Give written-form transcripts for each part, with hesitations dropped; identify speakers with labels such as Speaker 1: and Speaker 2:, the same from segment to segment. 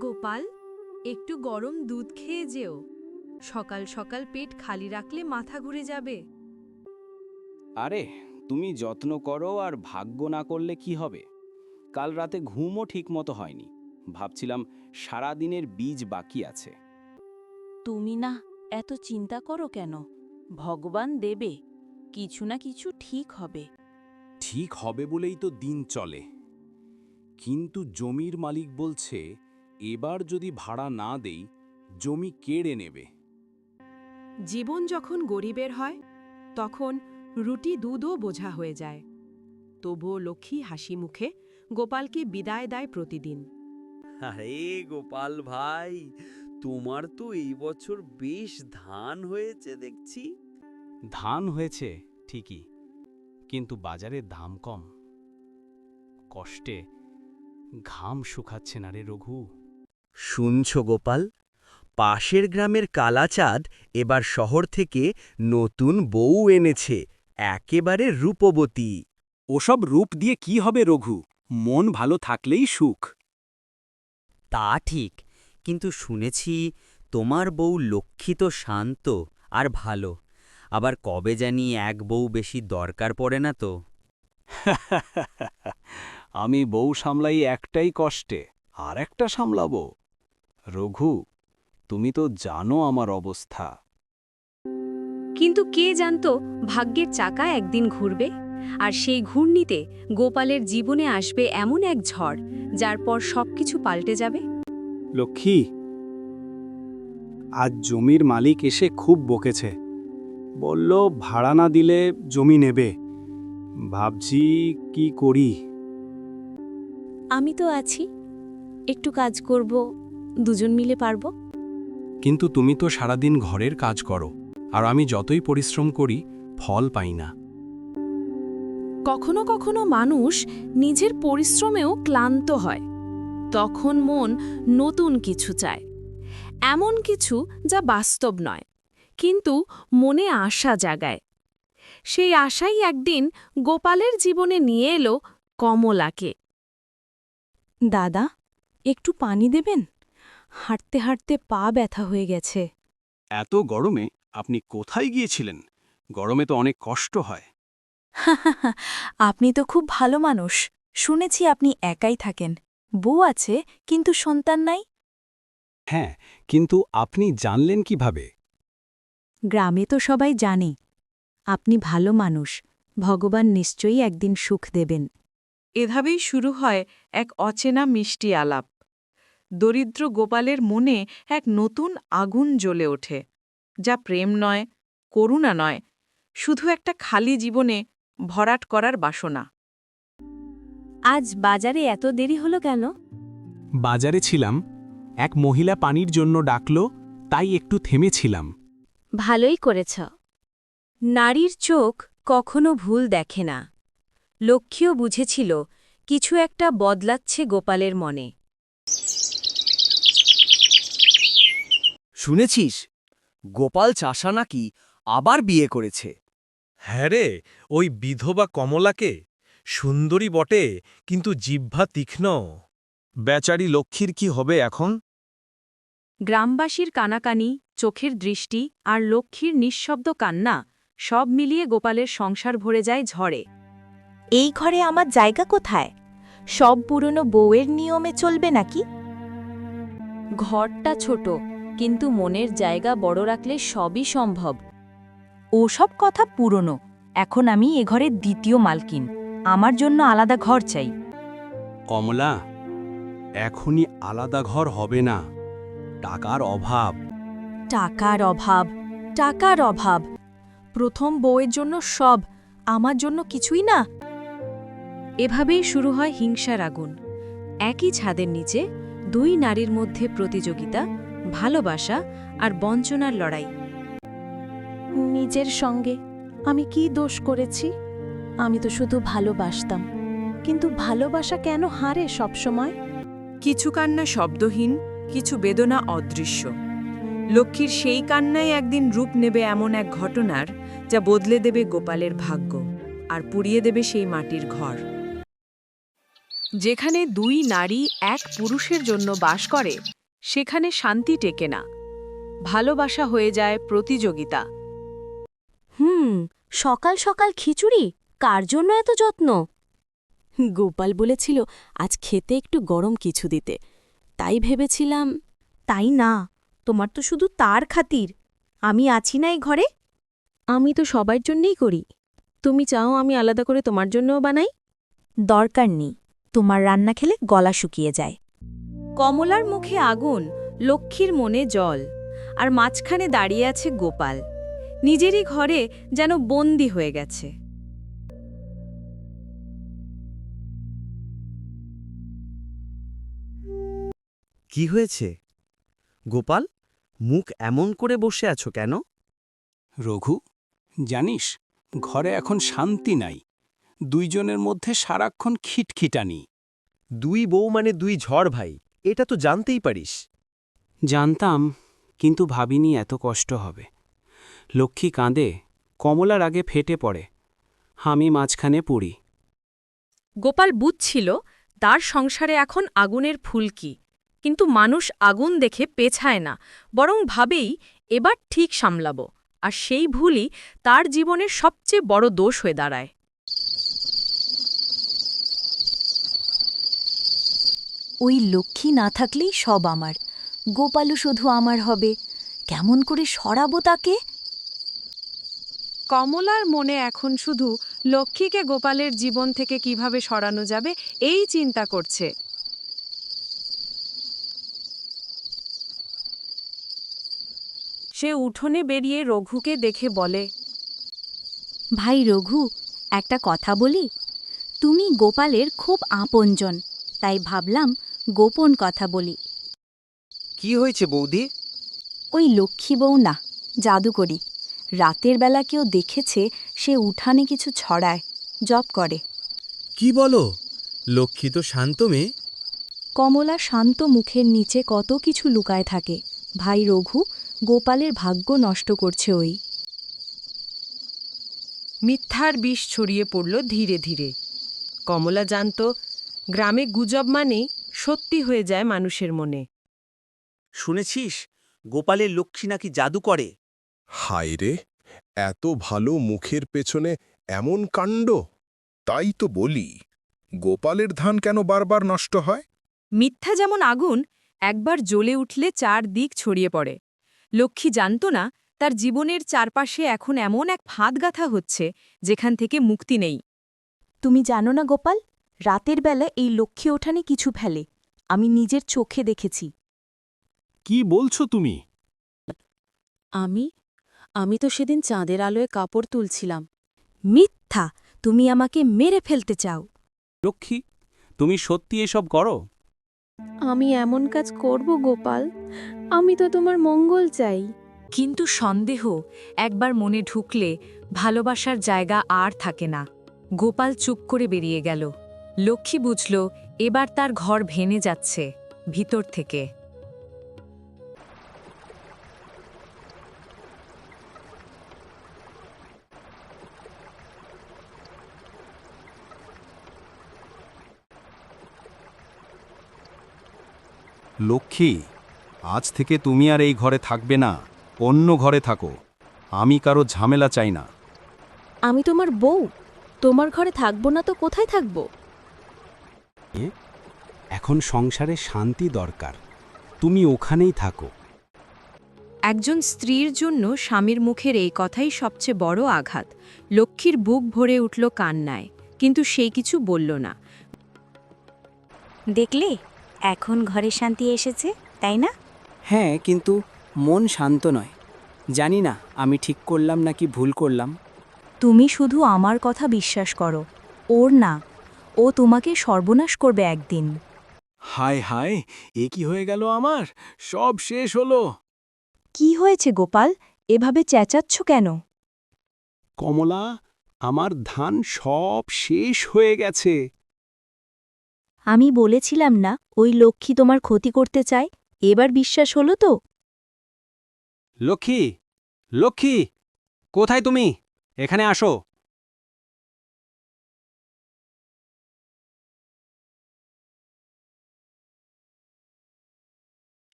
Speaker 1: গোপাল, একটু গরম দুধ খেয়ে যেও। সকাল সকাল পেট খালি রাখলে মাথা ঘুরে যাবে।
Speaker 2: আরে, তুমি যত্ন করো আর ভাগ্য না করলে কি হবে? কাল রাতে ঘুমও ঠিকমতো হয়নি। ভাবছিলাম সারাদিনের বীজ বাকি আছে।
Speaker 3: তুমি না এত চিন্তা করো কেন? ভগবান দেবে, কিছু না কিছু ঠিক হবে।
Speaker 4: ঠিক হবে বলেই তো দিন চলে, কিন্তু জমির মালিক বলছে এবার যদি ভাড়া না দেই জমি কেড়ে নেবে।
Speaker 5: জীবন যখন গরিবের হয় তখন রুটি দুধও বোঝা হয়ে যায়। তবুও লক্ষ্মী হাসি মুখে গোপালকে বিদায় দেয় প্রতিদিন।
Speaker 6: আরে গোপাল ভাই, তোমার তো এই বছর বেশ ধান হয়েছে দেখছি।
Speaker 4: ধান হয়েছে ঠিকই, কিন্তু বাজারে দাম কম। কষ্টে ঘাম শুকাচ্ছে না রে রঘু।
Speaker 7: শুনছ গোপাল, পাশের গ্রামের কালাচাঁদ এবার শহর থেকে নতুন বউ এনেছে, একেবারে রূপবতী।
Speaker 4: ওসব রূপ দিয়ে কি হবে রঘু? মন ভালো থাকলেই সুখ।
Speaker 8: তা ঠিক, কিন্তু শুনেছি তোমার বউ লক্ষ্মী তো শান্ত আর ভালো, আবার কবে জানি এক বউ বেশি দরকার পড়ে না তো।
Speaker 4: আমি বউ সামলাই একটাই কষ্টে, আর একটা সামলাবো। রঘু, তুমি তো জানো আমার অবস্থা।
Speaker 1: কিন্তু কে জানতো ভাগ্যের চাকা একদিন ঘুরবে, আর সেই ঘূর্ণিতে গোপালের জীবনে আসবে এমন এক ঝড় যার পর সবকিছু পাল্টে যাবে।
Speaker 9: লক্ষ্মী, আজ জমির মালিক এসে খুব বকেছে। বলল ভাড়া না দিলে জমি নেবে। ভাবছি কি করি।
Speaker 3: আমি তো আছি, একটু কাজ করব, দুজন মিলে পারব।
Speaker 4: কিন্তু তুমি তো সারাদিন ঘরের কাজ করো, আর আমি যতই পরিশ্রম করি ফল পাই না।
Speaker 5: কখনো কখনো মানুষ নিজের পরিশ্রমেও ক্লান্ত হয়। তখন মন নতুন কিছু চায়, এমন কিছু যা বাস্তব নয়, কিন্তু মনে আশা জাগায়। সেই আশাই একদিন গোপালের জীবনে নিয়ে এলো কমলাকে।
Speaker 3: দাদা, একটু পানি দেবেন? হাঁটতে হাঁটতে পা ব্যথা হয়ে গেছে।
Speaker 4: এত গরমে আপনি কোথায় গিয়েছিলেন? গরমে তো অনেক কষ্ট হয়।
Speaker 3: আপনি তো খুব ভালো মানুষ, শুনেছি আপনি একাই থাকেন। বউ আছে, কিন্তু সন্তান নাই।
Speaker 4: হ্যাঁ, কিন্তু আপনি জানলেন কিভাবে?
Speaker 3: গ্রামে তো সবাই জানে আপনি ভালো মানুষ, ভগবান নিশ্চয়ই একদিন সুখ দেবেন।
Speaker 5: এভাবেই শুরু হয় এক অচেনা মিষ্টি আলাপ। দরিদ্র গোপালের মনে এক নতুন আগুন জ্বলে ওঠে, যা প্রেম নয়, করুণা নয়, শুধু একটা খালি জীবনে ভরাট করার বাসনা।
Speaker 3: আজ বাজারে এত দেরি হলো কেন?
Speaker 4: বাজারে ছিলাম, এক মহিলা পানির জন্য ডাকল, তাই একটু থেমেছিলাম।
Speaker 1: ভালোই করেছ। নারীর চোখ কখনো ভুল দেখে না। লক্ষ্মীও বুঝেছিল কিছু একটা বদলাচ্ছে গোপালের মনে।
Speaker 7: শুনেছিস গোপাল চাষা নাকি আবার বিয়ে করেছে?
Speaker 10: হ্যাঁ রে, ওই বিধবা কমলাকে। সুন্দরী বটে, কিন্তু জিহ্বা তীক্ষ্ণ। বেচারি লক্ষ্মীর কি হবে এখন?
Speaker 5: গ্রামবাসীর কানাকানি, চোখের দৃষ্টি আর লক্ষ্মীর নিঃশব্দ কান্না সব মিলিয়ে গোপালের সংসার ভরে যায় ঝড়ে।
Speaker 3: এই ঘরে আমার জায়গা কোথায়? সব পুরনো বউয়ের নিয়মে চলবে নাকি? ঘরটা ছোট, কিন্তু মনের জায়গা বড় রাখলে সবই সম্ভব। ওসব কথা পুরনো, এখন আমি এ ঘরের দ্বিতীয় মালকিন, আমার জন্য আলাদা ঘর চাই।
Speaker 4: কমলা, এখনই আলাদা ঘর হবে না, টাকার অভাব।
Speaker 3: টাকার অভাব, টাকার অভাব। প্রথম বউয়ের জন্য সব, আমার জন্য কিছুই না।
Speaker 1: এভাবেই শুরু হয় হিংসার আগুন। একই ছাদের নিচে দুই নারীর মধ্যে প্রতিযোগিতা, ভালোবাসা আর বঞ্চনার লড়াই।
Speaker 3: নিজের সঙ্গে আমি কি দোষ করেছি? আমি তো শুধু ভালোবাসতাম, কিন্তু ভালোবাসা কেন হারে সবসময়?
Speaker 5: কিছু কান্না শব্দহীন, কিছু বেদনা অদৃশ্য। লক্ষ্মীর সেই কান্নাই একদিন রূপ নেবে এমন এক ঘটনার, যা বদলে দেবে গোপালের ভাগ্য আর পুড়িয়ে দেবে সেই মাটির ঘর। যেখানে দুই নারী এক পুরুষের জন্য বাস করে সেখানে শান্তি টেকে না, ভালোবাসা হয়ে যায় প্রতিযোগিতা।
Speaker 3: সকাল সকাল খিচুড়ি, কার জন্য এত যত্ন? গোপাল বলেছিল আজ খেতে একটু গরম কিছু দিতে, তাই ভেবেছিলাম। তাই না, তোমার তো শুধু তার খাতির। আমি আছি না এই ঘরে? আমি তো সবার জন্যই করি। তুমি চাও আমি আলাদা করে তোমার জন্যও বানাই? দরকার নেই, তোমার রান্না খেলে গলা শুকিয়ে যায়।
Speaker 1: কমলার মুখে আগুন, লক্ষ্মীর মনে জল, আর মাঝখানে দাঁড়িয়ে আছে গোপাল, নিজেরই ঘরে যেন বন্দী হয়ে গেছে।
Speaker 7: কি হয়েছে গোপাল, মুখ এমন করে বসে আছো কেন?
Speaker 9: রঘু, জানিস ঘরে এখন শান্তি নাই, দুইজনের মধ্যে সারাক্ষণ খিটখিটানি।
Speaker 7: দুই বউ মানে দুই ঝড় ভাই, এটা তো জানতেই পারিস।
Speaker 9: জানতাম, কিন্তু ভাবিনি এত কষ্ট হবে। লক্ষ্মী কাঁদে, কমলার আগে ফেটে পড়ে, আমি মাঝখানে পড়ি।
Speaker 5: গোপাল বুঝছিল তার সংসারে এখন আগুনের ফুলকি, কিন্তু মানুষ আগুন দেখে পেছায় না, বরং ভাবেই এবার ঠিক সামলাব, আর সেই ভুলই তার জীবনের সবচেয়ে বড় দোষ হয়ে দাঁড়ায়।
Speaker 3: ওই লক্ষ্মী না থাকলেই সব আমার, গোপালও শুধু আমার হবে। কেমন করে সরাবো তাকে?
Speaker 5: কমলার মনে এখন শুধু লক্ষ্মীকে গোপালের জীবন থেকে কিভাবে সরানো যাবে এই চিন্তা করছে। সে উঠোনে বেরিয়ে রঘুকে দেখে বলে,
Speaker 3: ভাই রঘু, একটা কথা বলি। তুমি গোপালের খুব আপনজন, তাই ভাবলাম গোপন কথা বলি।
Speaker 7: কি হয়েছে বৌদি?
Speaker 3: ওই লক্ষ্মী বউ না, জাদুকরি। রাতের বেলা কেউ দেখেছে সে উঠানে কিছু ছড়ায়, জপ করে।
Speaker 10: কি বলো? লক্ষ্মী তো শান্ত মেয়ে।
Speaker 3: কমলা শান্ত মুখের নিচে কত কিছু লুকায় থাকে। ভাই রঘু, গোপালের ভাগ্য নষ্ট করছে ওই।
Speaker 5: মিথ্যার বিষ ছড়িয়ে পড়ল ধীরে ধীরে। কমলা জানত গ্রামে গুজব মানেই সত্যি হয়ে যায় মানুষের মনে।
Speaker 7: শুনেছিস গোপালের লক্ষ্মী নাকি জাদু করে?
Speaker 11: হায় রে, এত ভালো মুখের পেছনে এমন কাণ্ড! তাই তো বলি, গোপালের ধান কেন বারবার নষ্ট হয়?
Speaker 1: মিথ্যা যেমন আগুন, একবার জ্বলে উঠলে চারদিক ছড়িয়ে পড়ে। লক্ষ্মী জানত না তার জীবনের চারপাশে এখন এমন এক ফাঁদ গাঁথা হচ্ছে যেখান থেকে মুক্তি নেই।
Speaker 3: তুমি জানো না গোপাল, রাতের বেলা এই লক্ষ্মী ওঠানে কিছু ফেলে। আমি নিজের চোখে দেখেছি।
Speaker 9: কি বলছো তুমি?
Speaker 3: আমি তো সেদিন চাঁদের আলোয় কাপড় তুলছিলাম। মিথ্যা! তুমি আমাকে মেরে ফেলতে চাও।
Speaker 9: লক্ষ্মী, তুমি সত্যি এসব করো?
Speaker 3: আমি এমন কাজ করব গোপাল? আমি তো তোমার মঙ্গল চাই।
Speaker 1: কিন্তু সন্দেহ একবার মনে ঢুকলে ভালোবাসার জায়গা আর থাকে না। গোপাল চুপ করে বেরিয়ে গেল। লক্ষ্মী বুঝল এবার তার ঘর ভেঙে যাচ্ছে ভিতর থেকে।
Speaker 9: লক্ষ্মী, আজ থেকে তুমি আর এই ঘরে থাকবে না, অন্য ঘরে থাকো। আমি কারো ঝামেলা চাই না।
Speaker 3: আমি তোমার বউ, তোমার ঘরে থাকবো না তো কোথায় থাকবো?
Speaker 9: এখন সংসারে শান্তি দরকার, তুমি ওখানেই থাকো।
Speaker 1: একজন স্ত্রীর জন্য স্বামীর মুখের এই কথাই সবচেয়ে বড় আঘাত। লক্ষ্মীর বুক ভরে উঠল কান্নায়, কিন্তু সেই কিছু বলল না।
Speaker 3: দেখলে, এখন ঘরে শান্তি এসেছে, তাই না?
Speaker 12: হ্যাঁ, কিন্তু মন শান্ত নয়। জানি না আমি ঠিক করলাম নাকি ভুল করলাম।
Speaker 3: তুমি শুধু আমার কথা বিশ্বাস করো, ওর না। ও তোমাকে সর্বনাশ করবে একদিন।
Speaker 9: হায় হায়, এ কি হয়ে গেল আমার? সব শেষ হলো।
Speaker 3: কি হয়েছে গোপাল, এভাবে চেঁচাচ্ছ কেন?
Speaker 9: কমলা, আমার ধান সব শেষ হয়ে গেছে।
Speaker 3: আমি বলেছিলাম না ওই লক্ষ্মী তোমার ক্ষতি করতে চায়? এবার বিশ্বাস হলো তো?
Speaker 9: লক্ষ্মী, লক্ষ্মী, কোথায় তুমি? এখানে আসো।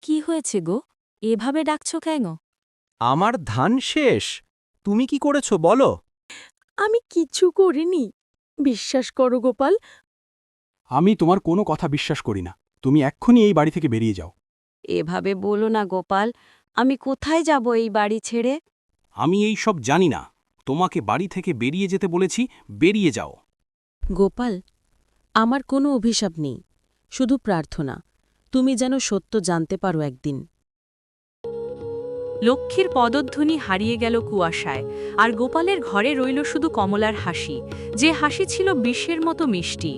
Speaker 3: কি হয়েছে গো, এভাবে ডাকছ কেন?
Speaker 10: আমার ধান শেষ। তুমি কি করেছো বলো?
Speaker 3: আমি কিছু করিনি, বিশ্বাস করো গোপাল।
Speaker 13: আমি তোমার কোনো কথা বিশ্বাস করি না। তুমি এক্ষুনি এই বাড়ি থেকে বেরিয়ে যাও।
Speaker 3: এভাবে বলো না গোপাল, আমি কোথায় যাব এই বাড়ি ছেড়ে?
Speaker 4: আমি এই সব জানি না। তোমাকে বাড়ি থেকে বেরিয়ে যেতে বলেছি, বেরিয়ে যাও।
Speaker 14: গোপাল, আমার কোনো অভিশাপ নেই, শুধু প্রার্থনা তুমি যেন সত্য জানতে পারো একদিন।
Speaker 1: লক্ষ্মীর পদধ্বনি হারিয়ে গেল কুয়াশায়, আর গোপালের ঘরে রইল শুধু কমলার হাসি, যে হাসি ছিল বিষের মতো মিষ্টি।